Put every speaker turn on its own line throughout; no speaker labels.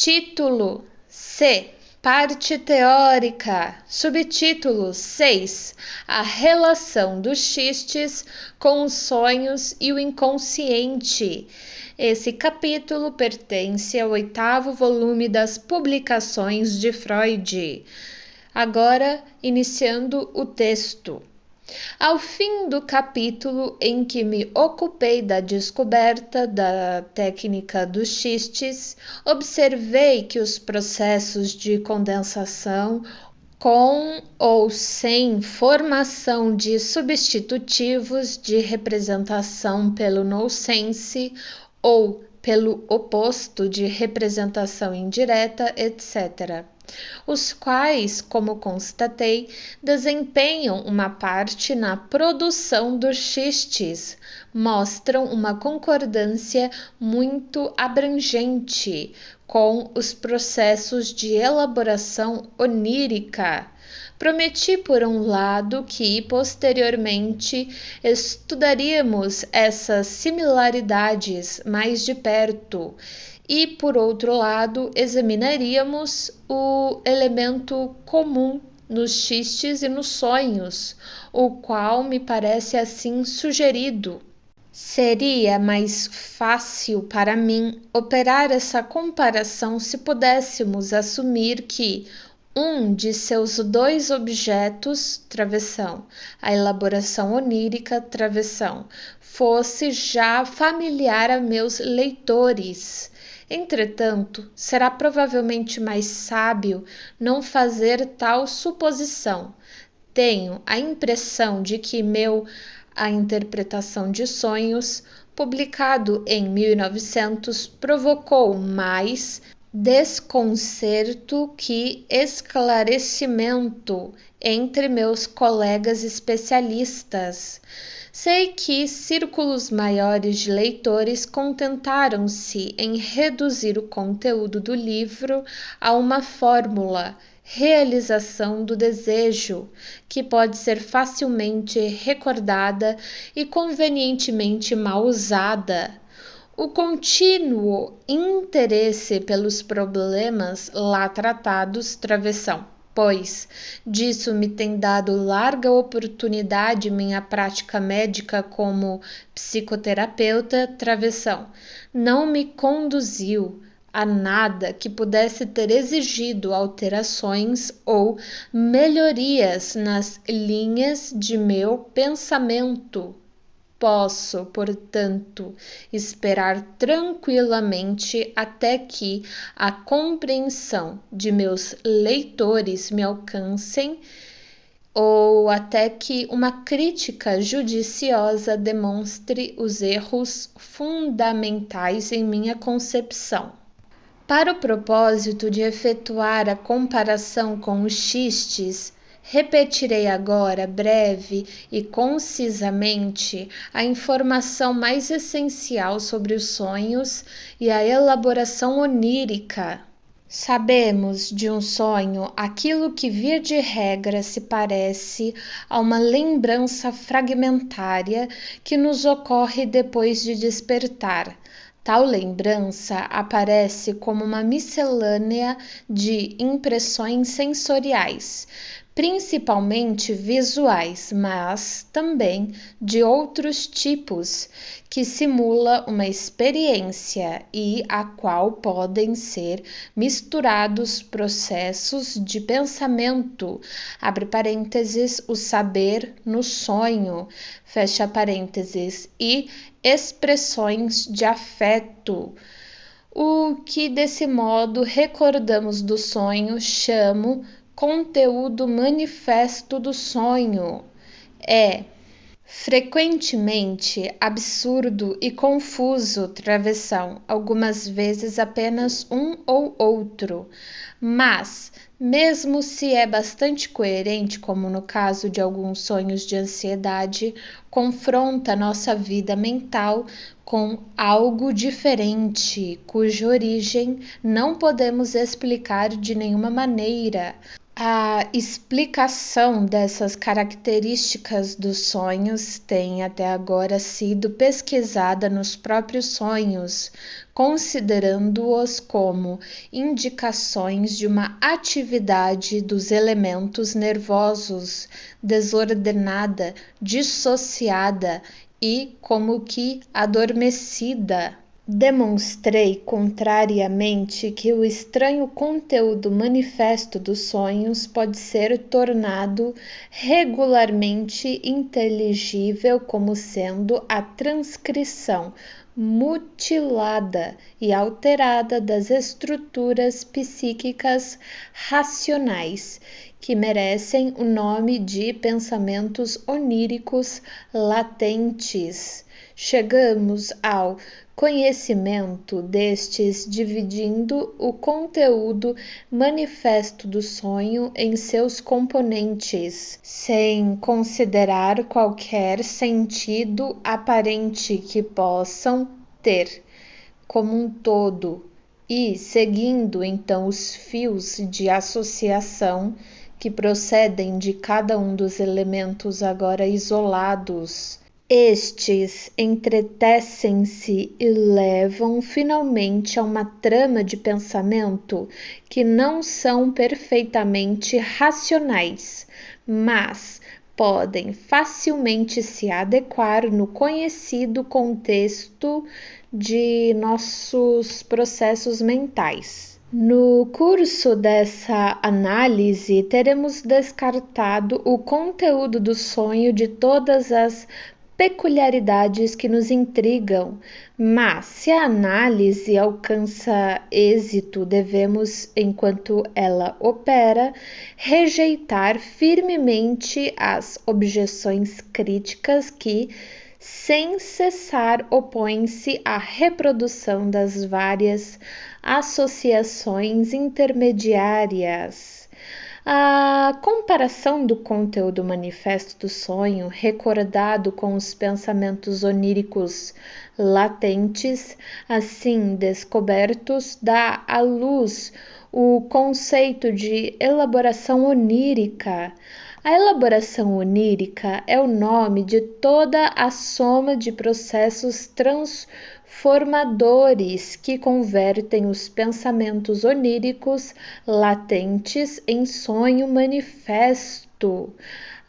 Título C. Parte teórica. Subtítulo 6. A relação dos xistes com os sonhos e o inconsciente. Esse capítulo pertence ao 8º volume das Publicações de Freud. Agora, iniciando o texto. Ao fim do capítulo em que me ocupei da descoberta da técnica dos xistes, observei que os processos de condensação, com ou sem formação de substitutivos de representação pelo nonsense ou pelo oposto de representação indireta, etc., os quais, como constatei, desempenham uma parte na produção dos xistes, mostram uma concordância muito abrangente com os processos de elaboração onírica. Prometi, por um lado, que posteriormente estudaríamos essas similaridades mais de perto e, por outro lado, examinaríamos o elemento comum nos xistes e nos sonhos, o qual me parece assim sugerido. Seria mais fácil para mim operar essa comparação se pudéssemos assumir que um de seus dois objetos, travessão, a elaboração onírica, travessão, fosse já familiar a meus leitores. Entretanto, será provavelmente mais sábio não fazer tal suposição. Tenho a impressão de que A Interpretação de Sonhos, publicado em 1900, provocou mais desconcerto que esclarecimento entre meus colegas especialistas. Sei que círculos maiores de leitores contentaram-se em reduzir o conteúdo do livro a uma fórmula, realização do desejo, que pode ser facilmente recordada e convenientemente mal usada. O contínuo interesse pelos problemas lá tratados, travessão, pois disso me tem dado larga oportunidade minha prática médica como psicoterapeuta, travessão, não me conduziu a nada que pudesse ter exigido alterações ou melhorias nas linhas de meu pensamento. Posso, portanto, esperar tranquilamente até que a compreensão de meus leitores me alcancem ou até que uma crítica judiciosa demonstre os erros fundamentais em minha concepção. Para o propósito de efetuar a comparação com os xistes, repetirei agora, breve e concisamente, a informação mais essencial sobre os sonhos e a elaboração onírica. Sabemos de um sonho aquilo que, via de regra, se parece a uma lembrança fragmentária que nos ocorre depois de despertar. Tal lembrança aparece como uma miscelânea de impressões sensoriais, principalmente visuais, mas também de outros tipos, que simula uma experiência e a qual podem ser misturados processos de pensamento, abre parênteses, o saber no sonho, fecha parênteses, e expressões de afeto. O que desse modo recordamos do sonho chamo conteúdo manifesto do sonho. É frequentemente absurdo e confuso, travessão, algumas vezes apenas um ou outro, mas mesmo se é bastante coerente, como no caso de alguns sonhos de ansiedade, confronta nossa vida mental com algo diferente, cuja origem não podemos explicar de nenhuma maneira. A explicação dessas características dos sonhos tem até agora sido pesquisada nos próprios sonhos, considerando-os como indicações de uma atividade dos elementos nervosos desordenada, dissociada e como que adormecida. Demonstrei contrariamente que o estranho conteúdo manifesto dos sonhos pode ser tornado regularmente inteligível como sendo a transcrição mutilada e alterada das estruturas psíquicas racionais, que merecem o nome de pensamentos oníricos latentes. Chegamos ao conhecimento destes dividindo o conteúdo manifesto do sonho em seus componentes, sem considerar qualquer sentido aparente que possam ter como um todo, e seguindo então os fios de associação que procedem de cada um dos elementos agora isolados. Estes entretecem-se e levam finalmente a uma trama de pensamento que não são perfeitamente racionais, mas podem facilmente se adequar no conhecido contexto de nossos processos mentais. No curso dessa análise, teremos descartado o conteúdo do sonho de todas as peculiaridades que nos intrigam, mas se a análise alcança êxito, devemos, enquanto ela opera, rejeitar firmemente as objeções críticas que, sem cessar, opõem-se à reprodução das várias associações intermediárias. A comparação do conteúdo manifesto do sonho, recordado com os pensamentos oníricos latentes, assim descobertos, dá à luz o conceito de elaboração onírica. A elaboração onírica é o nome de toda a soma de processos transformadores que convertem os pensamentos oníricos latentes em sonho manifesto.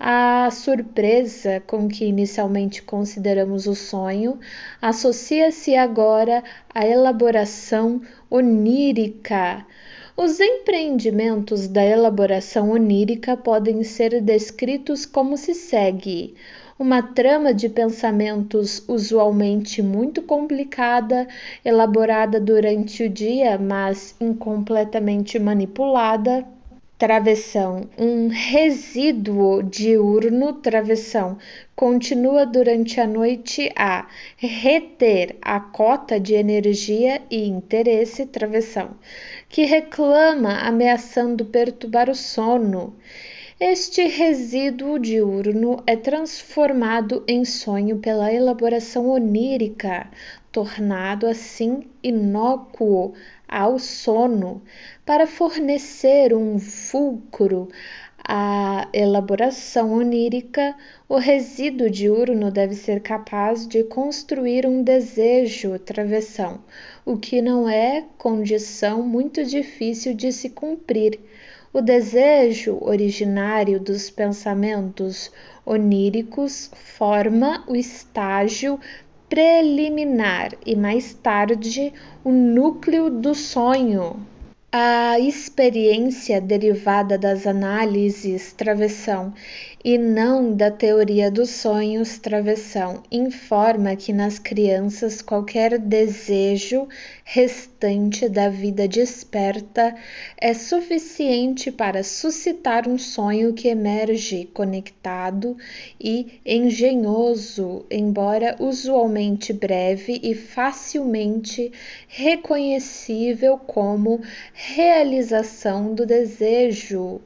A surpresa com que inicialmente consideramos o sonho associa-se agora à elaboração onírica. Os empreendimentos da elaboração onírica podem ser descritos como se segue: uma trama de pensamentos usualmente muito complicada, elaborada durante o dia, mas incompletamente manipulada. Travessão, um resíduo diurno. Travessão continua durante a noite a reter a cota de energia e interesse. Travessão, que reclama, ameaçando perturbar o sono. Este resíduo diurno é transformado em sonho pela elaboração onírica, tornado assim inócuo ao sono. Para fornecer um fulcro à elaboração onírica, o resíduo diurno deve ser capaz de construir um desejo. Travessão, o que não é condição muito difícil de se cumprir. O desejo originário dos pensamentos oníricos forma o estágio preliminar e mais tarde o núcleo do sonho. A experiência derivada das análises. Travessão, e não da teoria dos sonhos. Travessão, informa que nas crianças qualquer desejo restante da vida desperta é suficiente para suscitar um sonho que emerge conectado e engenhoso, embora usualmente breve e facilmente reconhecível como realização do desejo.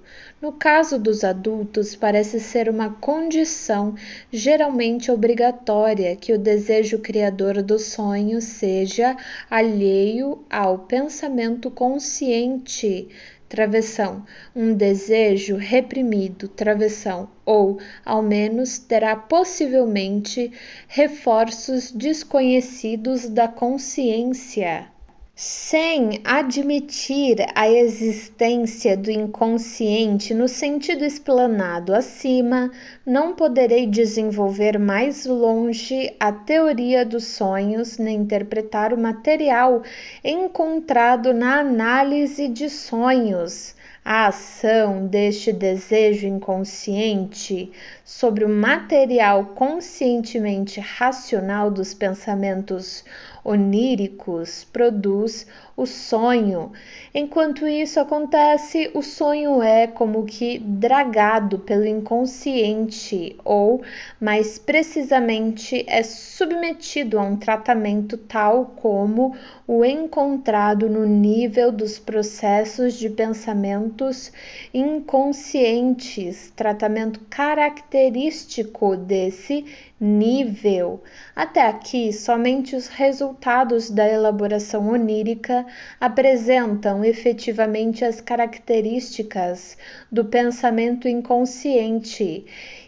No caso dos adultos, parece ser uma condição geralmente obrigatória que o desejo criador do sonho seja alheio ao pensamento consciente. Travessão, um desejo reprimido, travessão, ou, ao menos, terá possivelmente reforços desconhecidos da consciência. Sem admitir a existência do inconsciente no sentido explanado acima, não poderei desenvolver mais longe a teoria dos sonhos nem interpretar o material encontrado na análise de sonhos. A ação deste desejo inconsciente sobre o material conscientemente racional dos pensamentos oníricos produz o sonho. Enquanto isso acontece, o sonho é como que dragado pelo inconsciente, ou, mais precisamente, é submetido a um tratamento tal como o encontrado no nível dos processos de pensamentos inconscientes, tratamento característico desse nível. Até aqui, somente os resultados da elaboração onírica apresentam efetivamente as características do pensamento inconsciente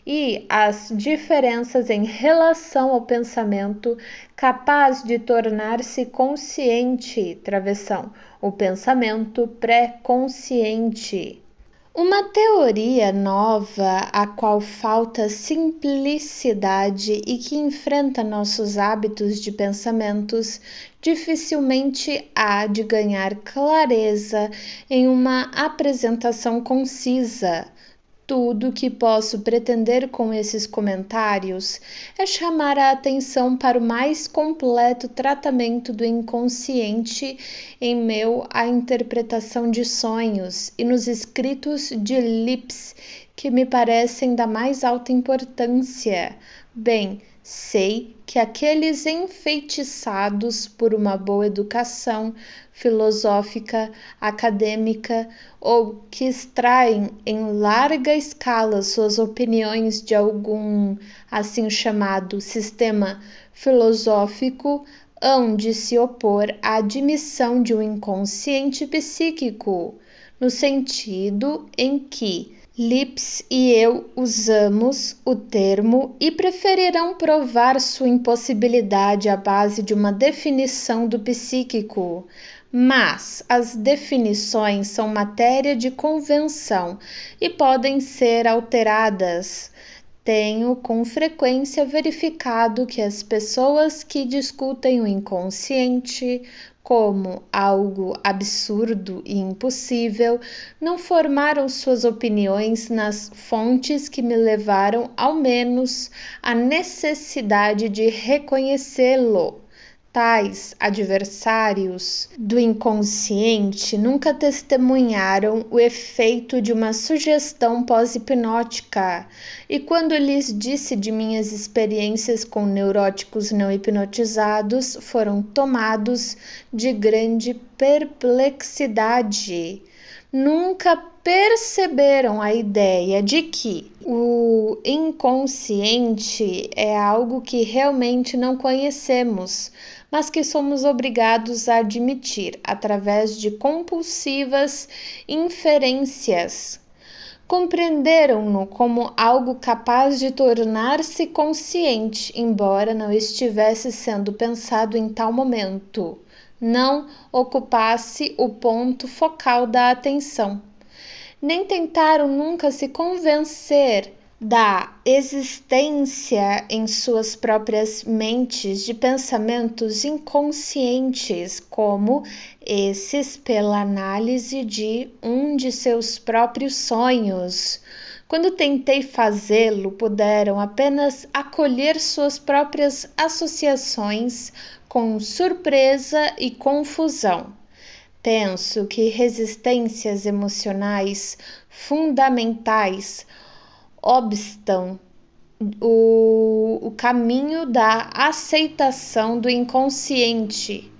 e as diferenças em relação ao pensamento capaz de tornar-se consciente, travessão, o pensamento pré-consciente. Uma teoria nova a qual falta simplicidade e que enfrenta nossos hábitos de pensamentos dificilmente há de ganhar clareza em uma apresentação concisa. Tudo que posso pretender com esses comentários é chamar a atenção para o mais completo tratamento do inconsciente em meio à interpretação de sonhos e nos escritos de Lipps, que me parecem da mais alta importância. Bem, sei que aqueles enfeitiçados por uma boa educação filosófica, acadêmica, ou que extraem em larga escala suas opiniões de algum assim chamado sistema filosófico, hão de se opor à admissão de um inconsciente psíquico, no sentido em que Lipps e eu usamos o termo e preferirão provar sua impossibilidade à base de uma definição do psíquico. Mas as definições são matéria de convenção e podem ser alteradas. Tenho com frequência verificado que as pessoas que discutem o inconsciente como algo absurdo e impossível não formaram suas opiniões nas fontes que me levaram ao menos à necessidade de reconhecê-lo. Tais adversários do inconsciente nunca testemunharam o efeito de uma sugestão pós-hipnótica, e quando lhes disse de minhas experiências com neuróticos não hipnotizados, foram tomados de grande perplexidade. Nunca perceberam a ideia de que o inconsciente é algo que realmente não conhecemos, mas que somos obrigados a admitir através de compulsivas inferências. Compreenderam-no como algo capaz de tornar-se consciente, embora não estivesse sendo pensado em tal momento, não ocupasse o ponto focal da atenção. Nem tentaram nunca se convencer da existência em suas próprias mentes de pensamentos inconscientes, como esses pela análise de um de seus próprios sonhos. Quando tentei fazê-lo, puderam apenas acolher suas próprias associações com surpresa e confusão. Penso que resistências emocionais fundamentais obstam o caminho da aceitação do inconsciente.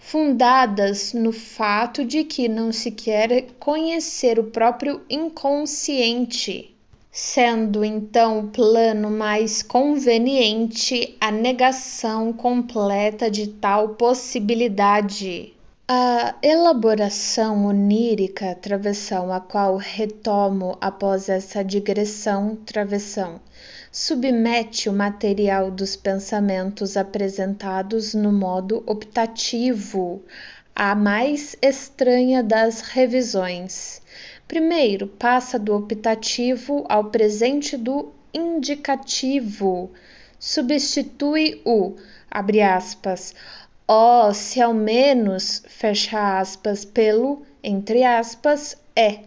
fundadas no fato de que não se quer conhecer o próprio inconsciente, sendo então o plano mais conveniente a negação completa de tal possibilidade. A elaboração onírica, travessão, a qual retomo após essa digressão, travessão, submete o material dos pensamentos apresentados no modo optativo, a mais estranha das revisões. Primeiro, passa do optativo ao presente do indicativo, substitui o, abre aspas, se ao menos, fecha aspas, pelo, entre aspas, é.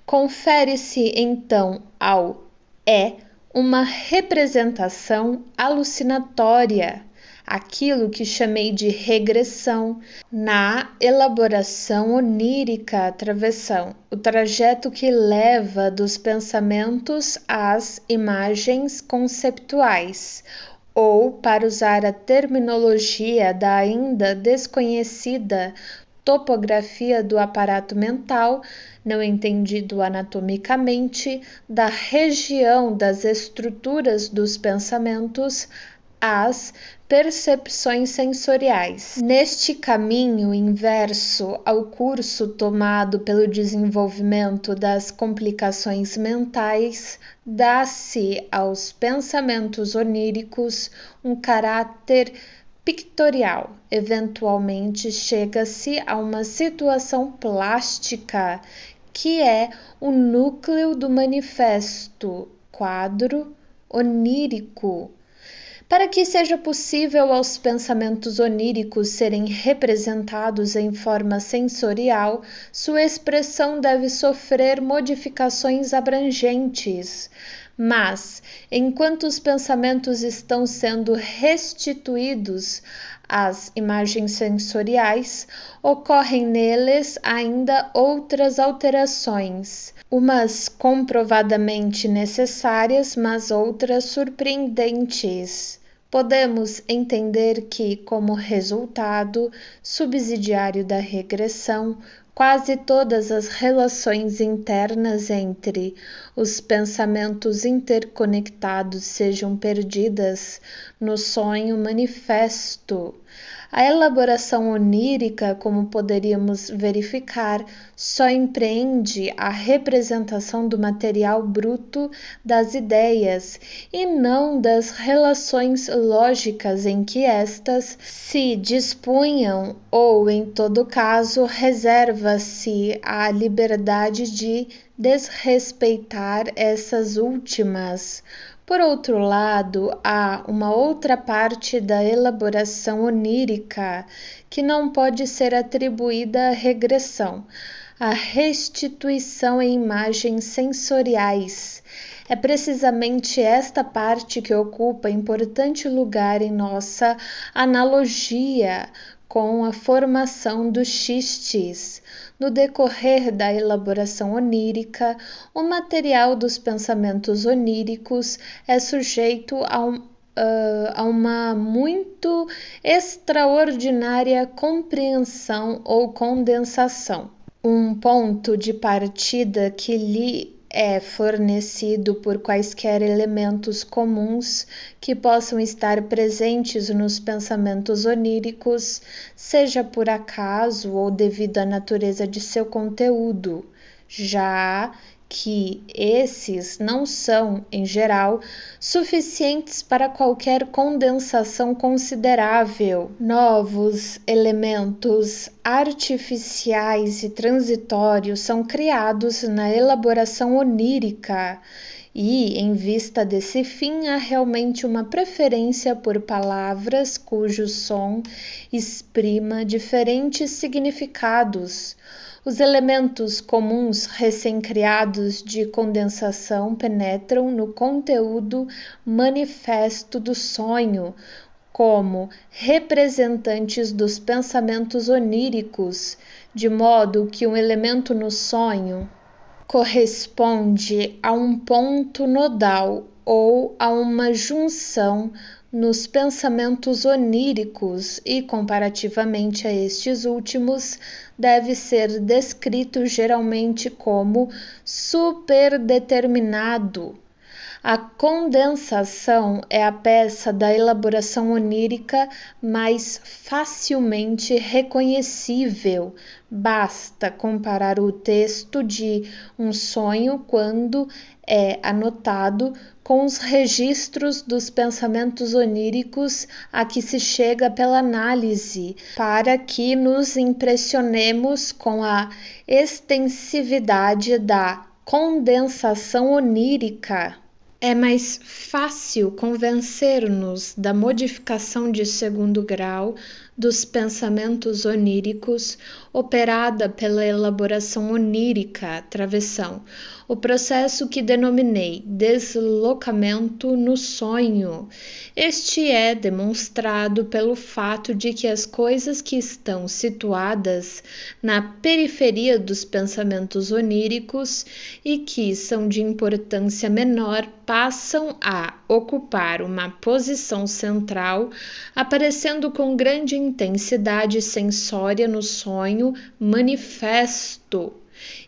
Confere-se então ao é uma representação alucinatória, aquilo que chamei de regressão, na elaboração onírica, travessão, o trajeto que leva dos pensamentos às imagens conceptuais, ou, para usar a terminologia da ainda desconhecida topografia do aparato mental, não entendido anatomicamente, da região das estruturas dos pensamentos às percepções sensoriais. Neste caminho inverso ao curso tomado pelo desenvolvimento das complicações mentais, dá-se aos pensamentos oníricos um caráter pictorial. Eventualmente chega-se a uma situação plástica, que é o núcleo do manifesto quadro onírico. Para que seja possível aos pensamentos oníricos serem representados em forma sensorial, sua expressão deve sofrer modificações abrangentes. Mas, enquanto os pensamentos estão sendo restituídos às imagens sensoriais, ocorrem neles ainda outras alterações, umas comprovadamente necessárias, mas outras surpreendentes. Podemos entender que, como resultado subsidiário da regressão, quase todas as relações internas entre os pensamentos interconectados sejam perdidas no sonho manifesto. A elaboração onírica, como poderíamos verificar, só empreende a representação do material bruto das ideias e não das relações lógicas em que estas se dispunham, ou, em todo caso, reserva-se a liberdade de desrespeitar essas últimas. Por outro lado, há uma outra parte da elaboração onírica que não pode ser atribuída à regressão, a restituição em imagens sensoriais. É precisamente esta parte que ocupa importante lugar em nossa analogia com a formação dos xistes. No decorrer da elaboração onírica, o material dos pensamentos oníricos é sujeito a uma muito extraordinária compreensão ou condensação. Um ponto de partida que lhe é fornecido por quaisquer elementos comuns que possam estar presentes nos pensamentos oníricos, seja por acaso ou devido à natureza de seu conteúdo, já que esses não são, em geral, suficientes para qualquer condensação considerável. Novos elementos artificiais e transitórios são criados na elaboração onírica e, em vista desse fim, há realmente uma preferência por palavras cujo som exprima diferentes significados. Os elementos comuns recém-criados de condensação penetram no conteúdo manifesto do sonho, como representantes dos pensamentos oníricos, de modo que um elemento no sonho corresponde a um ponto nodal ou a uma junção nos pensamentos oníricos e, comparativamente a estes últimos, deve ser descrito geralmente como superdeterminado. A condensação é a peça da elaboração onírica mais facilmente reconhecível. Basta comparar o texto de um sonho quando é anotado com os registros dos pensamentos oníricos a que se chega pela análise, para que nos impressionemos com a extensividade da condensação onírica. É mais fácil convencer-nos da modificação de segundo grau dos pensamentos oníricos operada pela elaboração onírica, travessão, o processo que denominei deslocamento no sonho. Este é demonstrado pelo fato de que as coisas que estão situadas na periferia dos pensamentos oníricos e que são de importância menor passam a ocupar uma posição central, aparecendo com grande intensidade sensória no sonho manifesto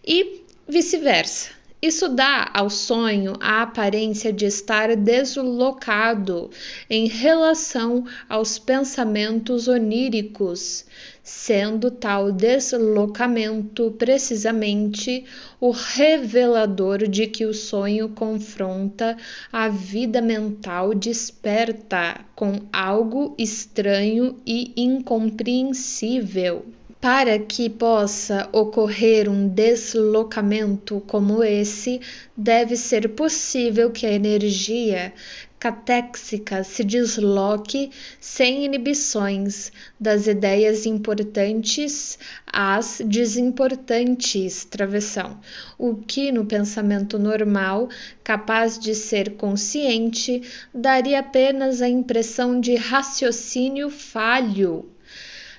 e vice-versa. Isso dá ao sonho a aparência de estar deslocado em relação aos pensamentos oníricos, sendo tal deslocamento precisamente o revelador de que o sonho confronta a vida mental desperta com algo estranho e incompreensível. Para que possa ocorrer um deslocamento como esse, deve ser possível que a energia catéxica se desloque sem inibições das ideias importantes às desimportantes, travessão, o que no pensamento normal, capaz de ser consciente, daria apenas a impressão de raciocínio falho.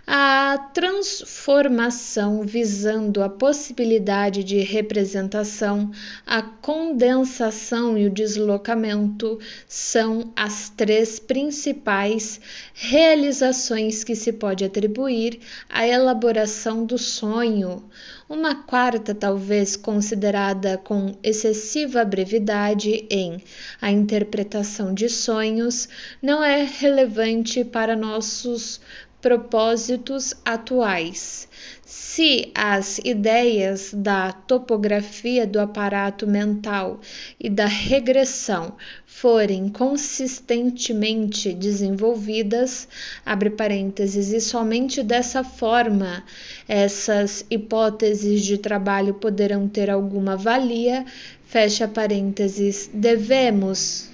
A transformação visando a possibilidade de representação, a condensação e o deslocamento são as três principais realizações que se pode atribuir à elaboração do sonho. Uma quarta, talvez considerada com excessiva brevidade em A Interpretação de Sonhos, não é relevante para nossos propósitos atuais. Se as ideias da topografia do aparato mental e da regressão forem consistentemente desenvolvidas, abre parênteses, e somente dessa forma essas hipóteses de trabalho poderão ter alguma valia, fecha parênteses, devemos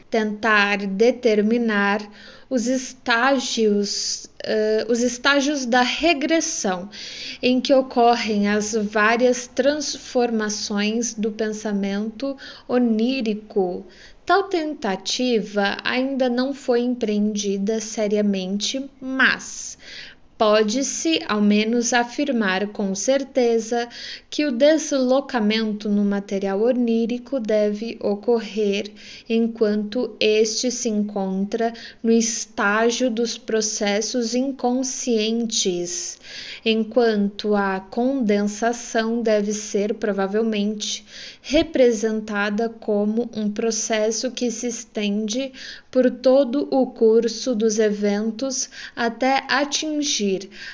tentar determinar os estágios da regressão, em que ocorrem as várias transformações do pensamento onírico. Tal tentativa ainda não foi empreendida seriamente, mas pode-se, ao menos, afirmar com certeza que o deslocamento no material onírico deve ocorrer enquanto este se encontra no estágio dos processos inconscientes, enquanto a condensação deve ser, provavelmente, representada como um processo que se estende por todo o curso dos eventos até atingir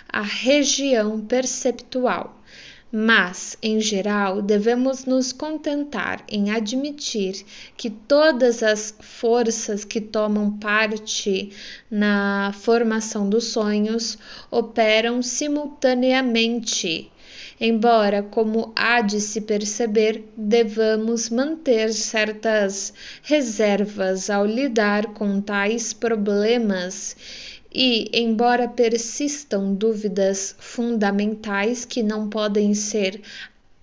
a região perceptual. Mas, em geral, devemos nos contentar em admitir que todas as forças que tomam parte na formação dos sonhos operam simultaneamente. Embora, como há de se perceber, devamos manter certas reservas ao lidar com tais problemas e, embora persistam dúvidas fundamentais que não podem ser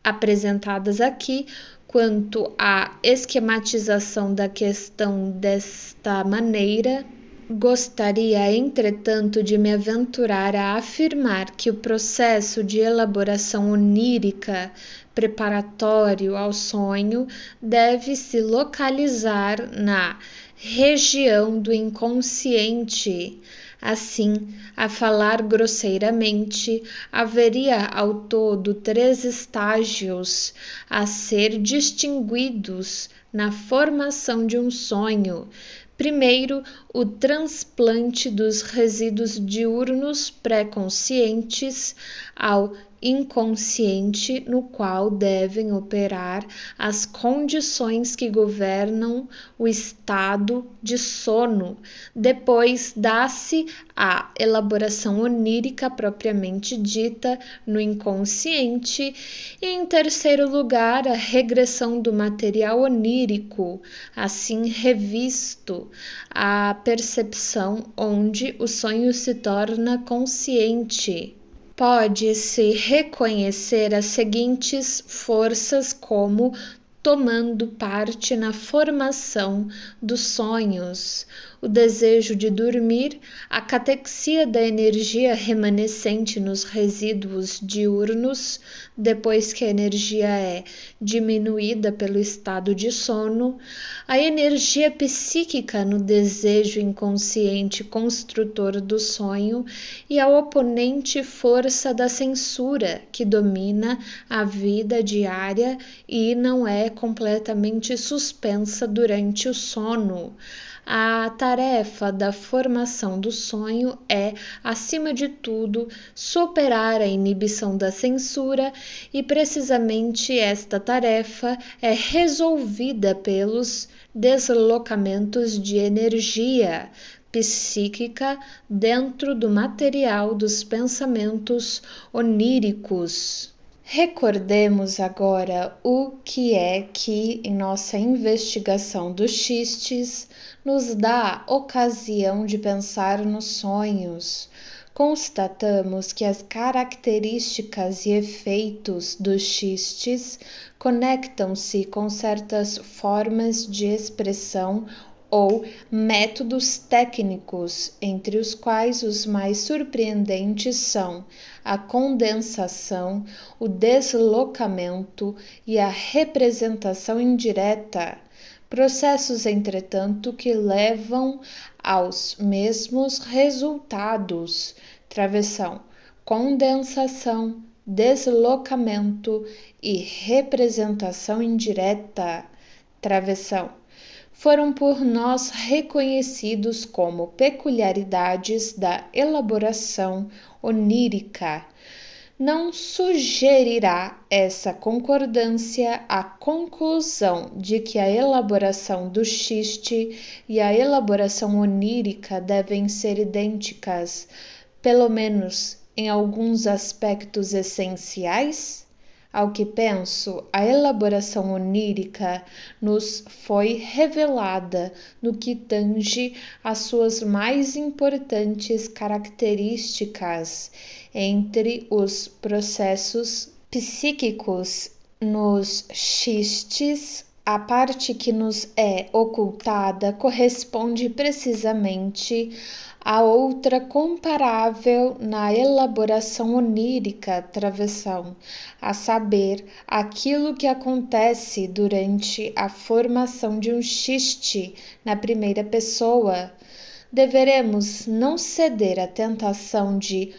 apresentadas aqui, quanto à esquematização da questão desta maneira, Gostaria, entretanto, de me aventurar a afirmar que o processo de elaboração onírica preparatório ao sonho deve se localizar na região do inconsciente. Assim, a falar grosseiramente, haveria ao todo 3 estágios a ser distinguidos na formação de um sonho. Primeiro, o transplante dos resíduos diurnos pré-conscientes ao inconsciente, no qual devem operar as condições que governam o estado de sono. Depois, dá-se a elaboração onírica propriamente dita no inconsciente e, em terceiro lugar, a regressão do material onírico, assim revisto, a percepção onde o sonho se torna consciente. Pode-se reconhecer as seguintes forças como tomando parte na formação dos sonhos: o desejo de dormir, a catexia da energia remanescente nos resíduos diurnos, depois que a energia é diminuída pelo estado de sono, a energia psíquica no desejo inconsciente construtor do sonho e a oponente força da censura, que domina a vida diária e não é completamente suspensa durante o sono. A tarefa da formação do sonho é, acima de tudo, superar a inibição da censura, e precisamente esta tarefa é resolvida pelos deslocamentos de energia psíquica dentro do material dos pensamentos oníricos. Recordemos agora o que é que, em nossa investigação dos xistes, nos dá ocasião de pensar nos sonhos. Constatamos que as características e efeitos dos xistes conectam-se com certas formas de expressão ou métodos técnicos, entre os quais os mais surpreendentes são a condensação, o deslocamento e a representação indireta, processos, entretanto, que levam aos mesmos resultados: travessão, condensação, deslocamento e representação indireta. Travessão foram por nós reconhecidos como peculiaridades da elaboração onírica. Não sugerirá essa concordância a conclusão de que a elaboração do xiste e a elaboração onírica devem ser idênticas, pelo menos em alguns aspectos essenciais? Ao que penso, a elaboração onírica nos foi revelada no que tange às suas mais importantes características. Entre os processos psíquicos nos xistes, a parte que nos é ocultada corresponde precisamente a outra comparável na elaboração onírica, travessão, a saber, aquilo que acontece durante a formação de um xiste na primeira pessoa. Deveremos não ceder à tentação de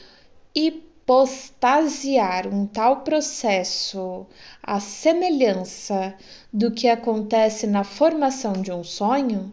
hipostasiar um tal processo à semelhança do que acontece na formação de um sonho.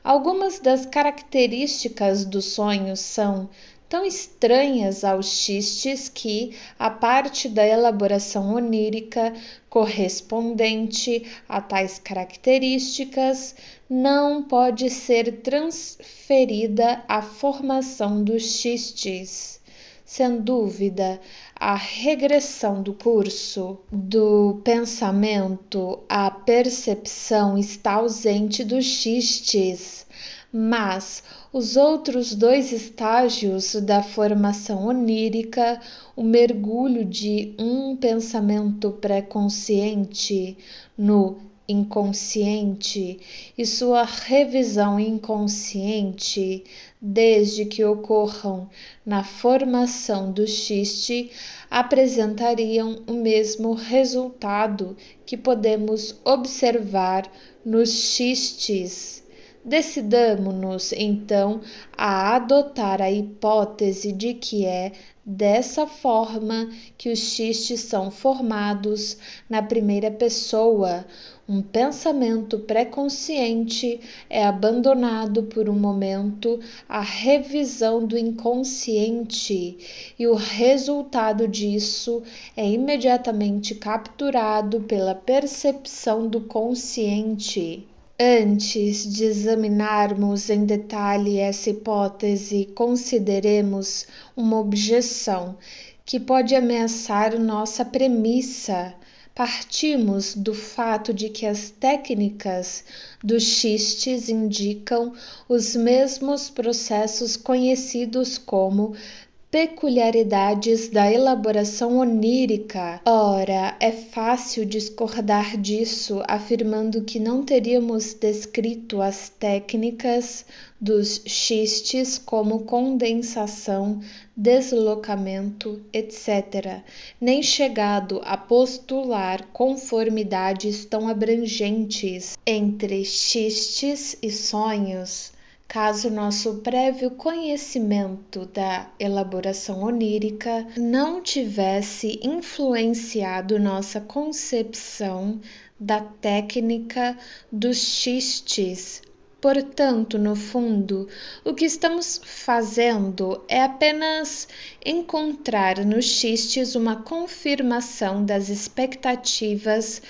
Algumas das características do sonho são tão estranhas aos xistes que a parte da elaboração onírica correspondente a tais características não pode ser transferida à formação dos xistes. Sem dúvida, a regressão do curso do pensamento à percepção está ausente dos xistes, mas os outros 2 estágios da formação onírica, o mergulho de um pensamento pré-consciente no inconsciente e sua revisão inconsciente, desde que ocorram na formação do xiste, apresentariam o mesmo resultado que podemos observar nos xistes. Decidamo-nos, então, a adotar a hipótese de que é dessa forma que os xistes são formados na primeira pessoa. Um pensamento pré-consciente é abandonado por um momento à revisão do inconsciente, e o resultado disso é imediatamente capturado pela percepção do consciente. Antes de examinarmos em detalhe essa hipótese, consideremos uma objeção que pode ameaçar nossa premissa. Partimos do fato de que as técnicas dos xistes indicam os mesmos processos conhecidos como peculiaridades da elaboração onírica. Ora, é fácil discordar disso, afirmando que não teríamos descrito as técnicas dos xistes como condensação, deslocamento, etc., nem chegado a postular conformidades tão abrangentes entre xistes e sonhos, caso nosso prévio conhecimento da elaboração onírica não tivesse influenciado nossa concepção da técnica dos xistes. Portanto, no fundo, o que estamos fazendo é apenas encontrar nos xistes uma confirmação das expectativas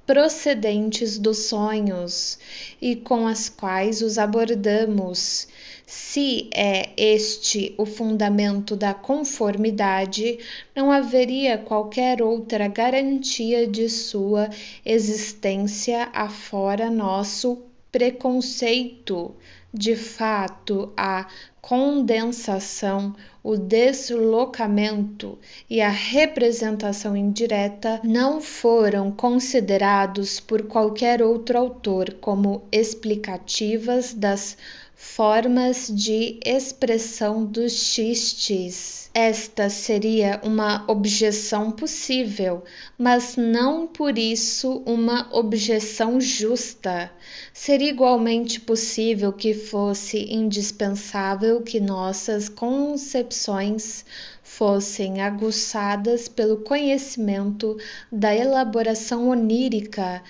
procedentes dos sonhos e com as quais os abordamos. Se é este o fundamento da conformidade, não haveria qualquer outra garantia de sua existência afora nosso preconceito. De fato, a condensação, o deslocamento e a representação indireta não foram considerados por qualquer outro autor como explicativas das formas de expressão dos xistes. Esta seria uma objeção possível, mas não por isso uma objeção justa. Seria igualmente possível que fosse indispensável que nossas concepções fossem aguçadas pelo conhecimento da elaboração onírica,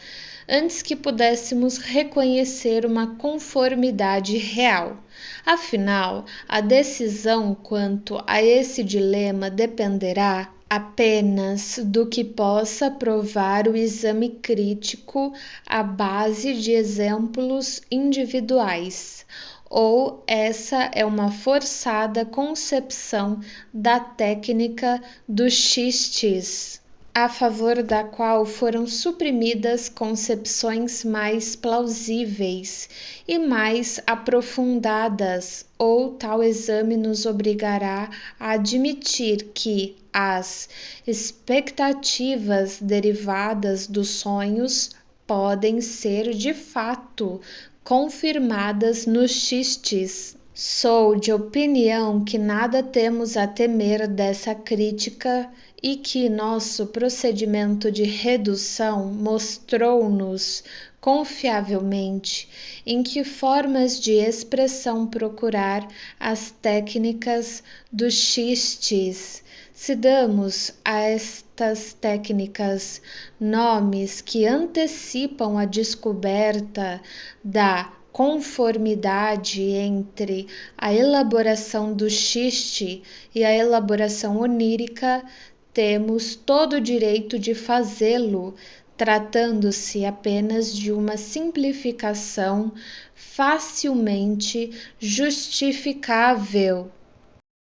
antes que pudéssemos reconhecer uma conformidade real. Afinal, a decisão quanto a esse dilema dependerá apenas do que possa provar o exame crítico à base de exemplos individuais, ou essa é uma forçada concepção da técnica dos xistes, a favor da qual foram suprimidas concepções mais plausíveis e mais aprofundadas, ou tal exame nos obrigará a admitir que as expectativas derivadas dos sonhos podem ser de fato confirmadas nos xistes. Sou de opinião que nada temos a temer dessa crítica e que nosso procedimento de redução mostrou-nos confiavelmente em que formas de expressão procurar as técnicas dos xistes. Se damos a estas técnicas nomes que antecipam a descoberta da conformidade entre a elaboração do xiste e a elaboração onírica, temos todo o direito de fazê-lo, tratando-se apenas de uma simplificação facilmente justificável.